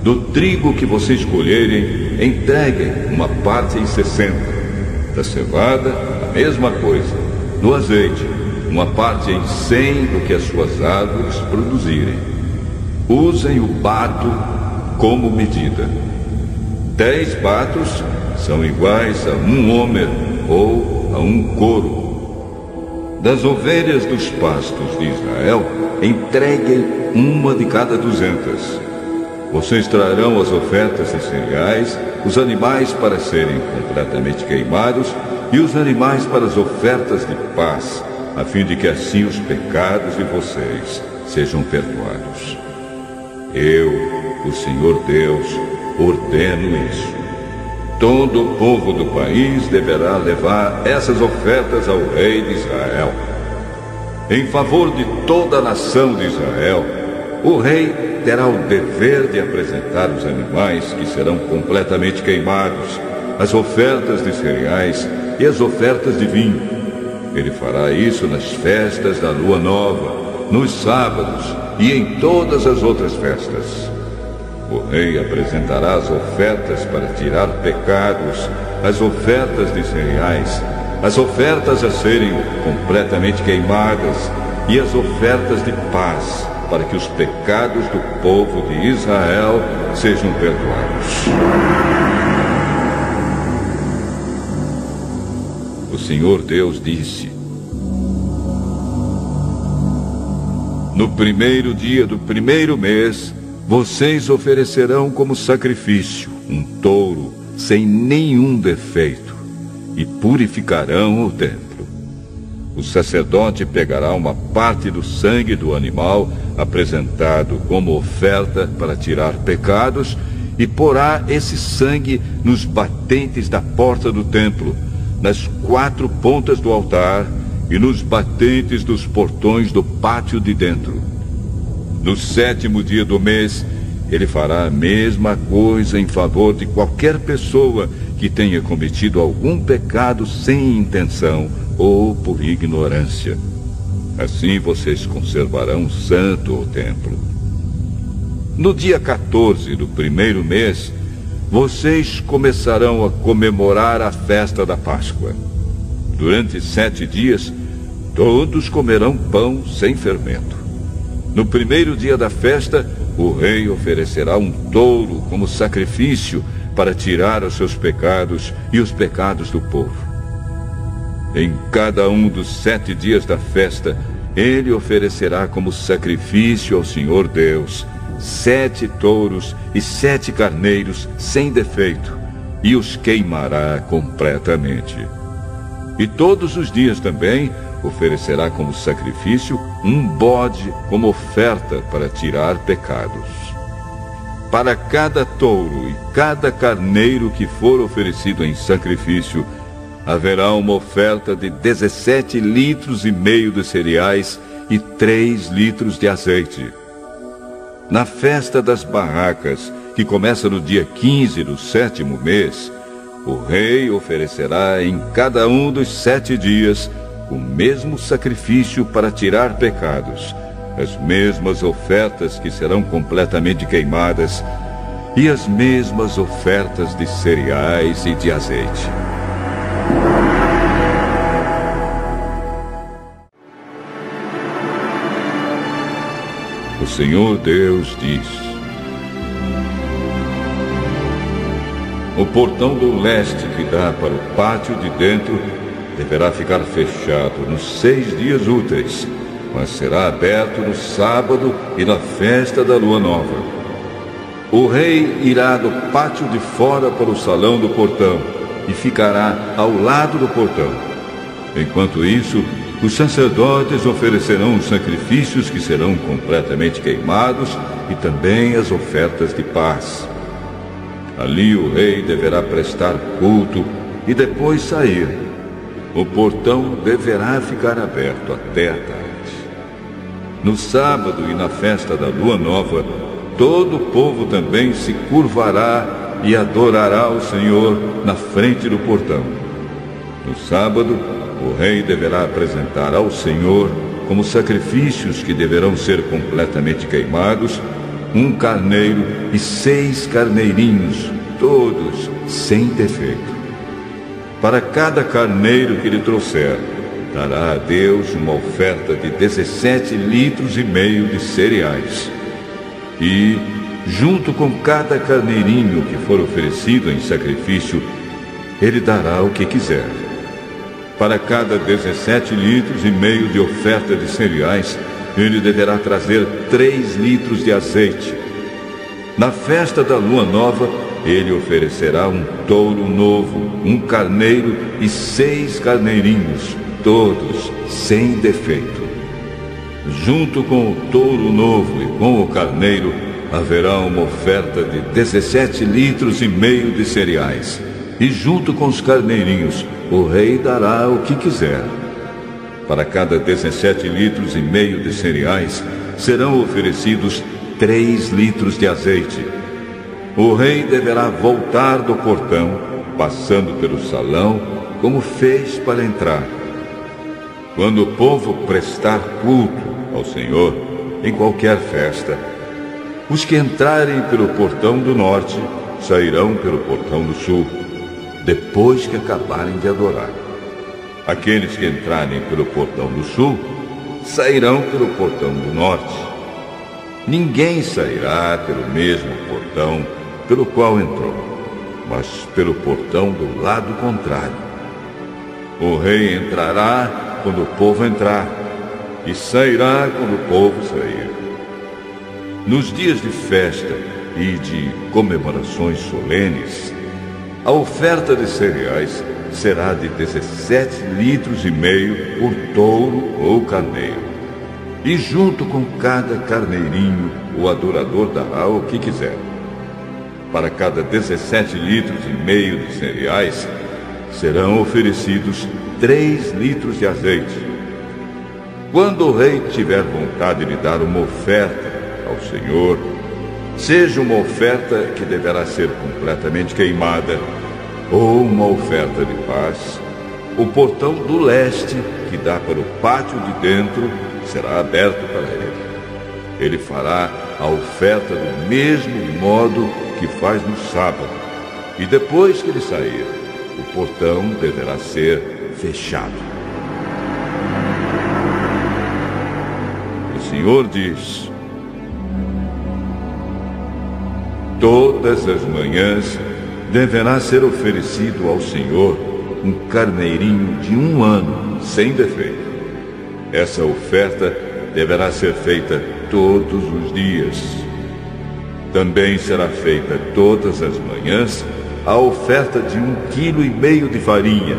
Do trigo que vocês escolherem, entreguem uma parte em 60. Da cevada, a mesma coisa. Do azeite, uma parte em 100 do que as suas árvores produzirem. Usem o bato como medida. 10 batos são iguais a um homer ou a um coro. Das ovelhas dos pastos de Israel, entreguem uma de cada 200. Vocês trarão as ofertas de cereais, os animais para serem completamente queimados e os animais para as ofertas de paz, a fim de que assim os pecados de vocês sejam perdoados. Eu, o Senhor Deus, ordeno isso. Todo o povo do país deverá levar essas ofertas ao rei de Israel. Em favor de toda a nação de Israel, o rei terá o dever de apresentar os animais que serão completamente queimados, as ofertas de cereais e as ofertas de vinho. Ele fará isso nas festas da lua nova, nos sábados e em todas as outras festas. O rei apresentará as ofertas para tirar pecados, as ofertas de cereais, as ofertas a serem completamente queimadas e as ofertas de paz, para que os pecados do povo de Israel sejam perdoados. O Senhor Deus disse: no primeiro dia do primeiro mês, vocês oferecerão como sacrifício um touro sem nenhum defeito e purificarão o templo. O sacerdote pegará uma parte do sangue do animal apresentado como oferta para tirar pecados e porá esse sangue nos batentes da porta do templo, nas 4 pontas do altar e nos batentes dos portões do pátio de dentro. No 7º dia do mês, ele fará a mesma coisa em favor de qualquer pessoa que tenha cometido algum pecado sem intenção ou por ignorância. Assim vocês conservarão santo o templo. No dia 14 do primeiro mês, vocês começarão a comemorar a festa da Páscoa. Durante 7 dias, todos comerão pão sem fermento. No primeiro dia da festa, o rei oferecerá um touro como sacrifício para tirar os seus pecados e os pecados do povo. Em cada um dos 7 dias da festa, ele oferecerá como sacrifício ao Senhor Deus 7 touros e 7 carneiros sem defeito, e os queimará completamente. E todos os dias também oferecerá como sacrifício um bode como oferta para tirar pecados. para cada touro e cada carneiro que for oferecido em sacrifício, haverá uma oferta de 17,5 litros de cereais e 3 litros de azeite. Na festa das barracas, que começa no dia 15 do 7º mês, o rei oferecerá em cada um dos 7 dias o mesmo sacrifício para tirar pecados, as mesmas ofertas que serão completamente queimadas e as mesmas ofertas de cereais e de azeite. O Senhor Deus diz: o portão do leste que dá para o pátio de dentro deverá ficar fechado nos 6 dias úteis, mas será aberto no sábado e na festa da lua nova. O rei irá do pátio de fora para o salão do portão e ficará ao lado do portão. Enquanto isso, os sacerdotes oferecerão os sacrifícios que serão completamente queimados e também as ofertas de paz. Ali o rei deverá prestar culto e depois sair. O portão deverá ficar aberto até a tarde. No sábado e na festa da lua nova, todo o povo também se curvará e adorará o Senhor na frente do portão. No sábado, o rei deverá apresentar ao Senhor, como sacrifícios que deverão ser completamente queimados, 1 carneiro e 6 carneirinhos, todos sem defeito. Para cada carneiro que lhe trouxer, dará a Deus uma oferta de 17,5 litros de cereais. E, junto com cada carneirinho que for oferecido em sacrifício, ele dará o que quiser. Para cada 17,5 litros de oferta de cereais, ele deverá trazer 3 litros de azeite. Na festa da lua nova, ele oferecerá um touro novo, 1 carneiro e 6 carneirinhos, todos sem defeito. Junto com o touro novo e com o carneiro, haverá uma oferta de 17,5 litros de cereais. E junto com os carneirinhos, o rei dará o que quiser. Para cada 17,5 litros de cereais, serão oferecidos 3 litros de azeite. O rei deverá voltar do portão, passando pelo salão, como fez para entrar. Quando o povo prestar culto ao Senhor, em qualquer festa, os que entrarem pelo portão do norte sairão pelo portão do sul, depois que acabarem de adorar. Aqueles que entrarem pelo portão do sul sairão pelo portão do norte. Ninguém sairá pelo mesmo portão pelo qual entrou, mas pelo portão do lado contrário. O rei entrará quando o povo entrar, e sairá quando o povo sair. Nos dias de festa e de comemorações solenes, a oferta de cereais será de 17,5 litros por touro ou carneiro. E junto com cada carneirinho, o adorador dará o que quiser. Para cada 17,5 litros de cereais, serão oferecidos 3 litros de azeite. Quando o rei tiver vontade de dar uma oferta ao Senhor, seja uma oferta que deverá ser completamente queimada, ou uma oferta de paz, o portão do leste, que dá para o pátio de dentro, será aberto para ele. Ele fará a oferta do mesmo modo que faz no sábado, e depois que ele sair, o portão deverá ser fechado. O Senhor diz: todas as manhãs deverá ser oferecido ao Senhor um carneirinho de 1 ano, sem defeito. Essa oferta deverá ser feita todos os dias. Também será feita todas as manhãs a oferta de 1,5 quilo de farinha,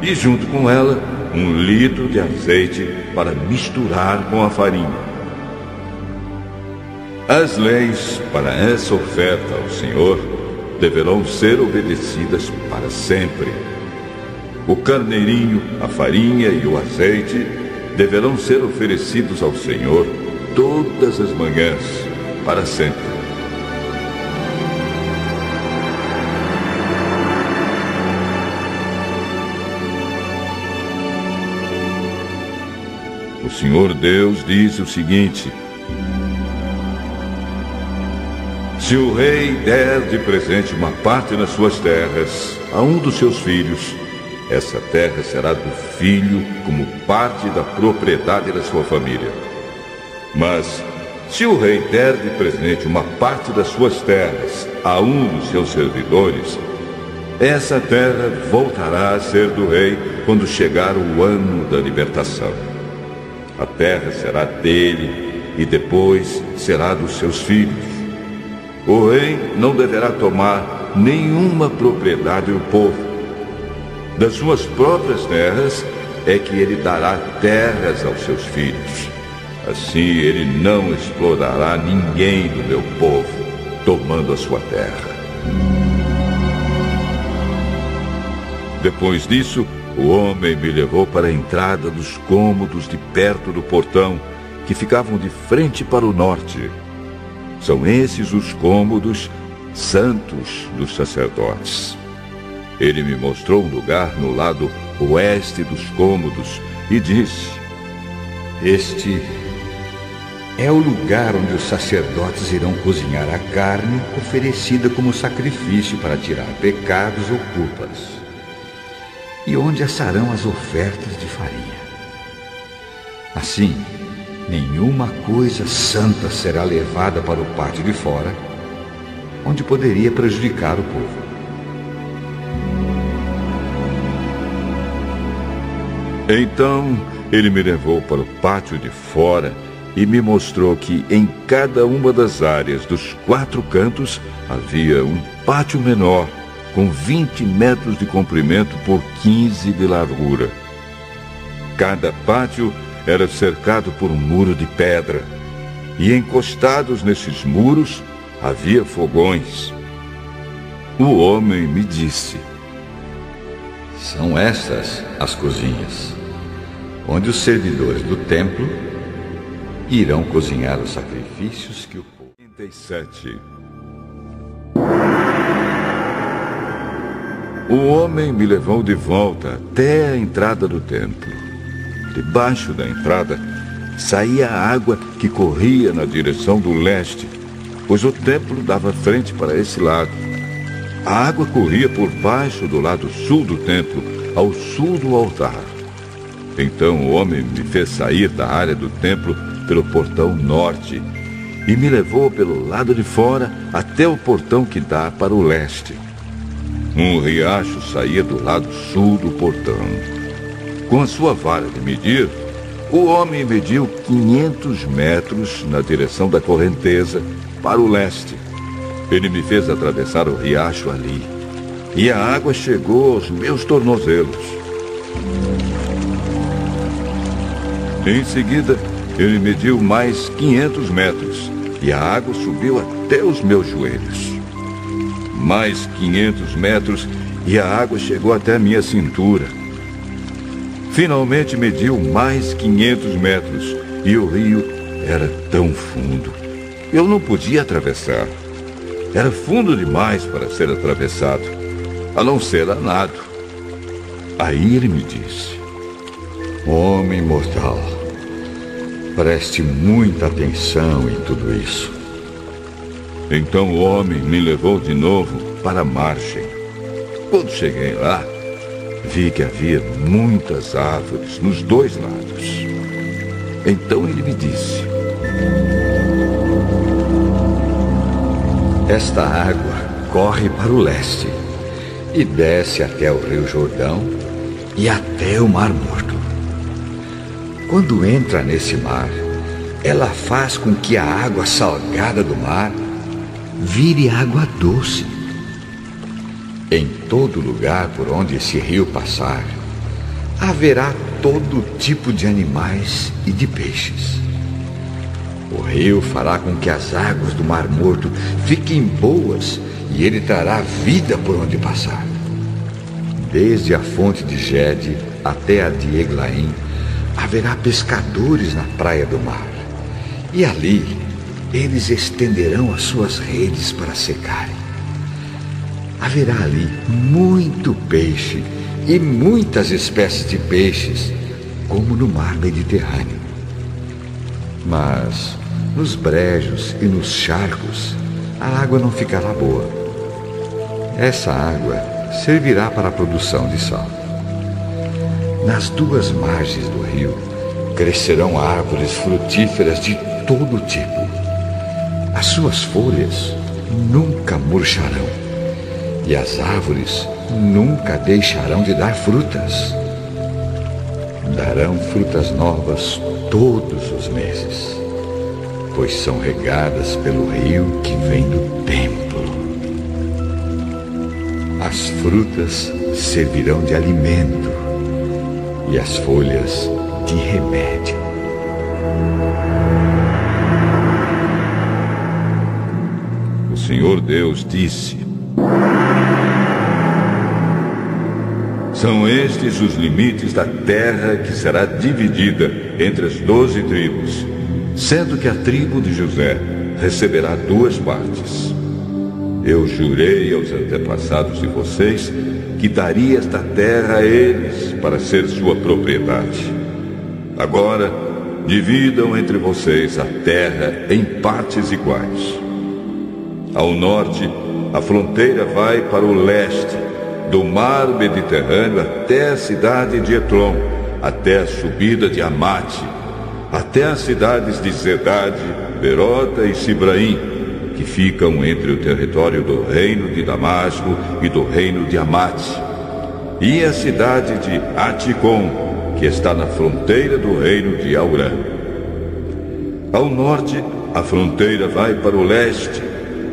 e junto com ela 1 litro de azeite para misturar com a farinha. As leis para essa oferta ao Senhor deverão ser obedecidas para sempre. O carneirinho, a farinha e o azeite deverão ser oferecidos ao Senhor todas as manhãs, para sempre. O Senhor Deus diz o seguinte: se o rei der de presente uma parte das suas terras a um dos seus filhos, essa terra será do filho como parte da propriedade da sua família. Mas, se o rei der de presente uma parte das suas terras a um dos seus servidores, essa terra voltará a ser do rei quando chegar o ano da libertação. A terra será dele e depois será dos seus filhos. O rei não deverá tomar nenhuma propriedade do povo. Das suas próprias terras é que ele dará terras aos seus filhos. Assim ele não explorará ninguém do meu povo, tomando a sua terra. Depois disso, o homem me levou para a entrada dos cômodos de perto do portão, que ficavam de frente para o norte. São esses os cômodos santos dos sacerdotes. Ele me mostrou um lugar no lado oeste dos cômodos e disse: este é o lugar onde os sacerdotes irão cozinhar a carne oferecida como sacrifício para tirar pecados ou culpas, e onde assarão as ofertas de farinha. Assim, nenhuma coisa santa será levada para o pátio de fora, onde poderia prejudicar o povo. Então ele me levou para o pátio de fora e me mostrou que em cada uma das áreas dos 4 cantos havia um pátio menor, com 20 metros de comprimento por 15 de largura. Cada pátio era cercado por um muro de pedra, e encostados nesses muros havia fogões. O homem me disse: são estas as cozinhas, onde os servidores do templo irão cozinhar os sacrifícios que o povo... 37. O homem me levou de volta até a entrada do templo. Debaixo da entrada saía a água que corria na direção do leste, pois o templo dava frente para esse lado. A água corria por baixo do lado sul do templo, ao sul do altar. Então o homem me fez sair da área do templo pelo portão norte e me levou pelo lado de fora até o portão que dá para o leste. Um riacho saía do lado sul do portão. Com a sua vara de medir, o homem mediu 500 metros na direção da correnteza para o leste. Ele me fez atravessar o riacho ali, e a água chegou aos meus tornozelos. Em seguida, ele mediu mais 500 metros, e a água subiu até os meus joelhos. Mais 500 metros, e a água chegou até a minha cintura. Finalmente mediu mais 500 metros, e o rio era tão fundo. Eu não podia atravessar. Era fundo demais para ser atravessado, a não ser a nado. Aí ele me disse: homem mortal, preste muita atenção em tudo isso. Então o homem me levou de novo para a margem. Quando cheguei lá, vi que havia muitas árvores nos 2 lados. Então ele me disse: esta água corre para o leste e desce até o Rio Jordão e até o Mar Morto. Quando entra nesse mar, ela faz com que a água salgada do mar vire água doce. Em todo lugar por onde esse rio passar, haverá todo tipo de animais e de peixes. O rio fará com que as águas do Mar Morto fiquem boas e ele trará vida por onde passar. Desde a fonte de Gede até a de Eglaim, haverá pescadores na praia do mar. E ali eles estenderão as suas redes para secarem. Haverá ali muito peixe e muitas espécies de peixes, como no mar Mediterrâneo. Mas nos brejos e nos charcos a água não ficará boa. Essa água servirá para a produção de sal. Nas duas margens do rio crescerão árvores frutíferas de todo tipo. As suas folhas nunca murcharão e as árvores nunca deixarão de dar frutas. Darão frutas novas todos os meses, pois são regadas pelo rio que vem do templo. As frutas servirão de alimento e as folhas de remédio. O Senhor Deus disse: são estes os limites da terra que será dividida entre as 12 tribos, sendo que a tribo de José receberá 2 partes. Eu jurei aos antepassados de vocês que daria esta terra a eles para ser sua propriedade. Agora, dividam entre vocês a terra em partes iguais. Ao norte, a fronteira vai para o leste, do mar Mediterrâneo até a cidade de Etron, até a subida de Amate, até as cidades de Zedade, Berota e Sibraim, que ficam entre o território do reino de Damasco e do reino de Amate, e a cidade de Aticom, que está na fronteira do reino de Aurã. Ao norte, a fronteira vai para o leste,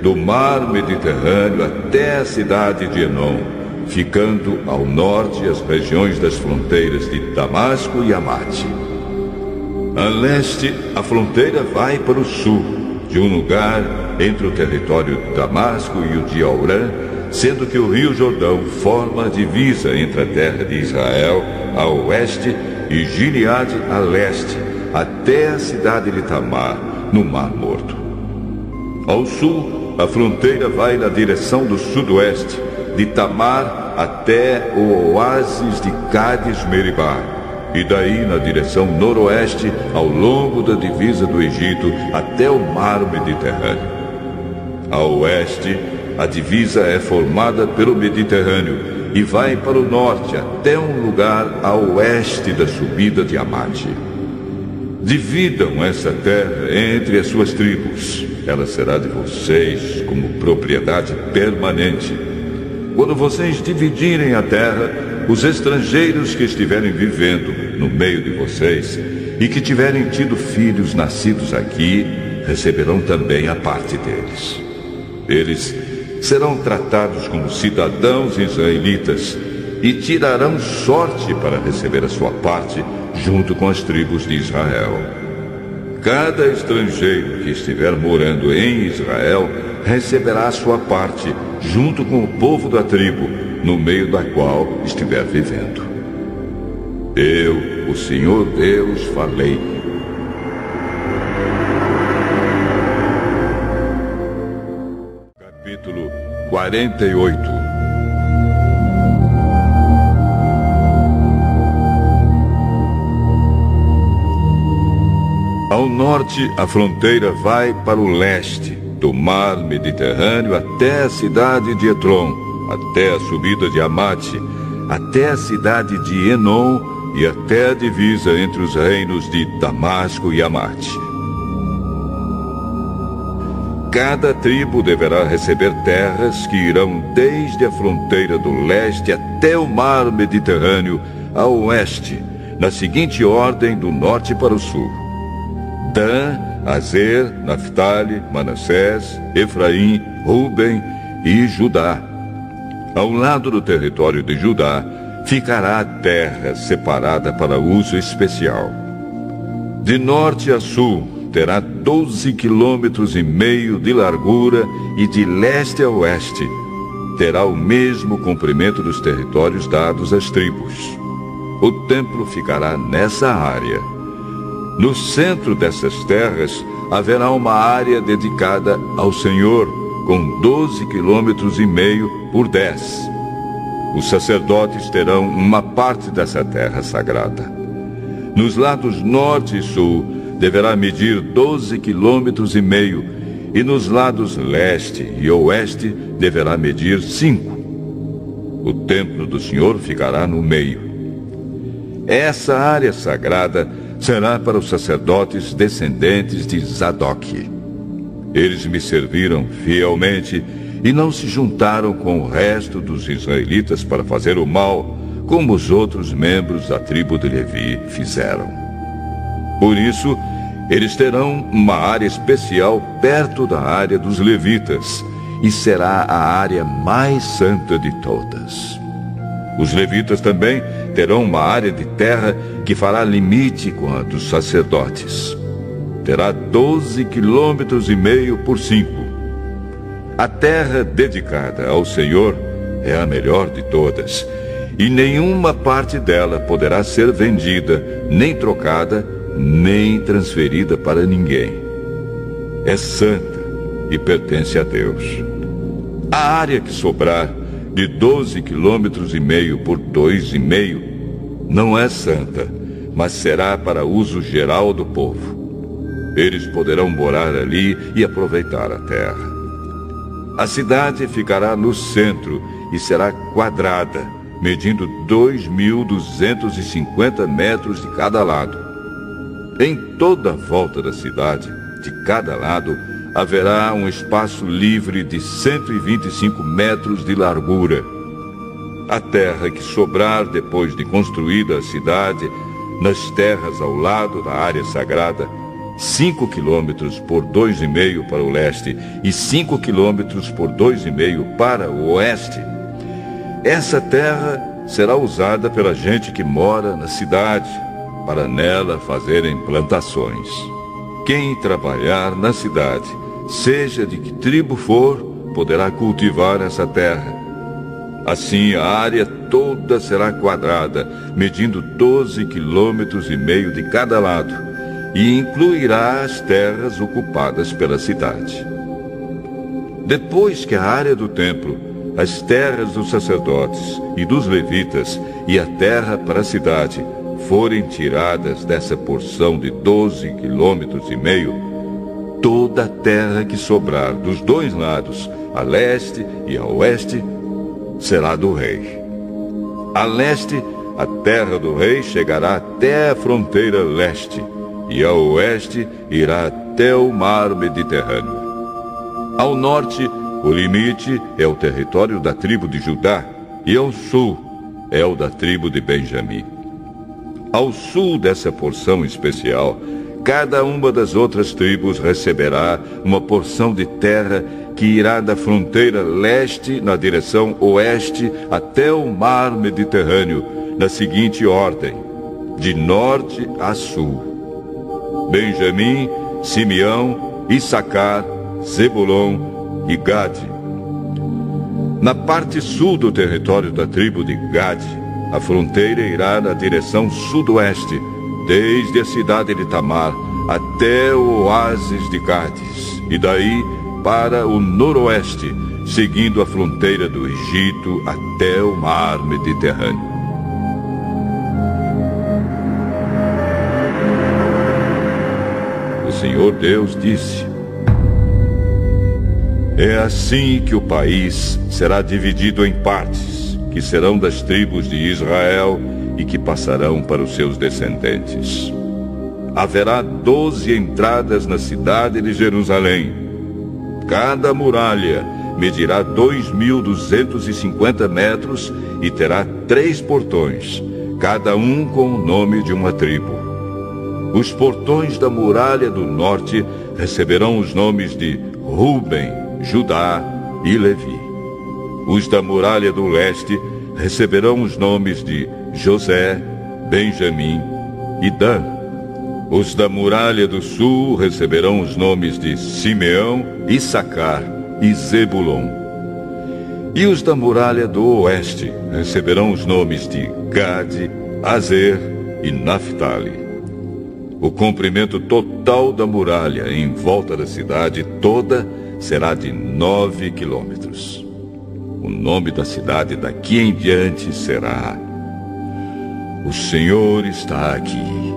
do mar Mediterrâneo até a cidade de Enom, ficando ao norte as regiões das fronteiras de Damasco e Amate. A leste, a fronteira vai para o sul, de um lugar entre o território de Damasco e o de Aurã, sendo que o rio Jordão forma a divisa entre a terra de Israel a oeste e Gileade a leste, até a cidade de Tamar, no Mar Morto. Ao sul, a fronteira vai na direção do sudoeste, de Tamar até o oásis de Cádiz-Meribá, e daí na direção noroeste, ao longo da divisa do Egito, até o mar Mediterrâneo. Ao oeste, a divisa é formada pelo Mediterrâneo e vai para o norte até um lugar a oeste da subida de Amate. Dividam essa terra entre as suas tribos. Ela será de vocês como propriedade permanente. Quando vocês dividirem a terra, os estrangeiros que estiverem vivendo no meio de vocês e que tiverem tido filhos nascidos aqui, receberão também a parte deles. Eles serão tratados como cidadãos israelitas e tirarão sorte para receber a sua parte junto com as tribos de Israel. Cada estrangeiro que estiver morando em Israel receberá a sua parte junto com o povo da tribo no meio da qual estiver vivendo. Eu, o Senhor Deus, falei. Capítulo 48. Ao norte, a fronteira vai para o leste, do mar Mediterrâneo até a cidade de Etron, até a subida de Amate, até a cidade de Enom e até a divisa entre os reinos de Damasco e Amate. Cada tribo deverá receber terras que irão desde a fronteira do leste até o mar Mediterrâneo a oeste, na seguinte ordem do norte para o sul: Dan, Azer, Naftali, Manassés, Efraim, Ruben e Judá. Ao lado do território de Judá ficará a terra separada para uso especial. De norte a sul, terá 12,5 quilômetros de largura e de leste a oeste terá o mesmo comprimento dos territórios dados às tribos. O templo ficará nessa área. No centro dessas terras haverá uma área dedicada ao Senhor, com 12,5 quilômetros por 10. Os sacerdotes terão uma parte dessa terra sagrada. Nos lados norte e sul deverá medir 12,5 quilômetros e nos lados leste e oeste deverá medir 5. O templo do Senhor ficará no meio. Essa área sagrada será para os sacerdotes descendentes de Zadok. Eles me serviram fielmente e não se juntaram com o resto dos israelitas para fazer o mal, como os outros membros da tribo de Levi fizeram. Por isso, eles terão uma área especial perto da área dos levitas, e será a área mais santa de todas. Os levitas também terão uma área de terra que fará limite com a dos sacerdotes. Terá 12,5 quilômetros por 5. A terra dedicada ao Senhor é a melhor de todas, e nenhuma parte dela poderá ser vendida, nem trocada, nem transferida para ninguém. É santa e pertence a Deus. A área que sobrar, de 12,5 quilômetros por 2,5, não é santa, mas será para uso geral do povo. Eles poderão morar ali e aproveitar a terra. A cidade ficará no centro e será quadrada, medindo 2.250 metros de cada lado. Em toda a volta da cidade, de cada lado, haverá um espaço livre de 125 metros de largura. A terra que sobrar depois de construída a cidade, nas terras ao lado da área sagrada, 5 quilômetros por 2,5 para o leste e 5 quilômetros por 2,5 para o oeste. Essa terra será usada pela gente que mora na cidade, para nela fazerem plantações. Quem trabalhar na cidade, seja de que tribo for, poderá cultivar essa terra. Assim, a área toda será quadrada, medindo 12,5 quilômetros de cada lado, e incluirá as terras ocupadas pela cidade. Depois que a área do templo, as terras dos sacerdotes e dos levitas e a terra para a cidade forem tiradas dessa porção de 12,5 quilômetros, toda a terra que sobrar dos dois lados, a leste e a oeste, será do rei. A leste, a terra do rei chegará até a fronteira leste, e a oeste irá até o mar Mediterrâneo. Ao norte, o limite é o território da tribo de Judá, e ao sul é o da tribo de Benjamim. Ao sul dessa porção especial, cada uma das outras tribos receberá uma porção de terra que irá da fronteira leste na direção oeste até o mar Mediterrâneo, na seguinte ordem, de norte a sul: Benjamim, Simeão, Issacar, Zebulon e Gade. Na parte sul do território da tribo de Gade, a fronteira irá na direção sudoeste, desde a cidade de Tamar até o oásis de Cádiz, e daí para o noroeste, seguindo a fronteira do Egito até o mar Mediterrâneo. O Senhor Deus disse: é assim que o país será dividido em partes, que serão das tribos de Israel e que passarão para os seus descendentes. Haverá 12 entradas na cidade de Jerusalém. Cada muralha medirá 2.250 metros e terá 3 portões, cada um com o nome de uma tribo. Os portões da muralha do norte receberão os nomes de Ruben, Judá e Levi. Os da muralha do leste receberão os nomes de José, Benjamim e Dan. Os da muralha do sul receberão os nomes de Simeão, Issacar e Zebulon. E os da muralha do oeste receberão os nomes de Gade, Azer e Naphtali. O comprimento total da muralha em volta da cidade toda será de 9 quilômetros. O nome da cidade daqui em diante será: O Senhor está aqui.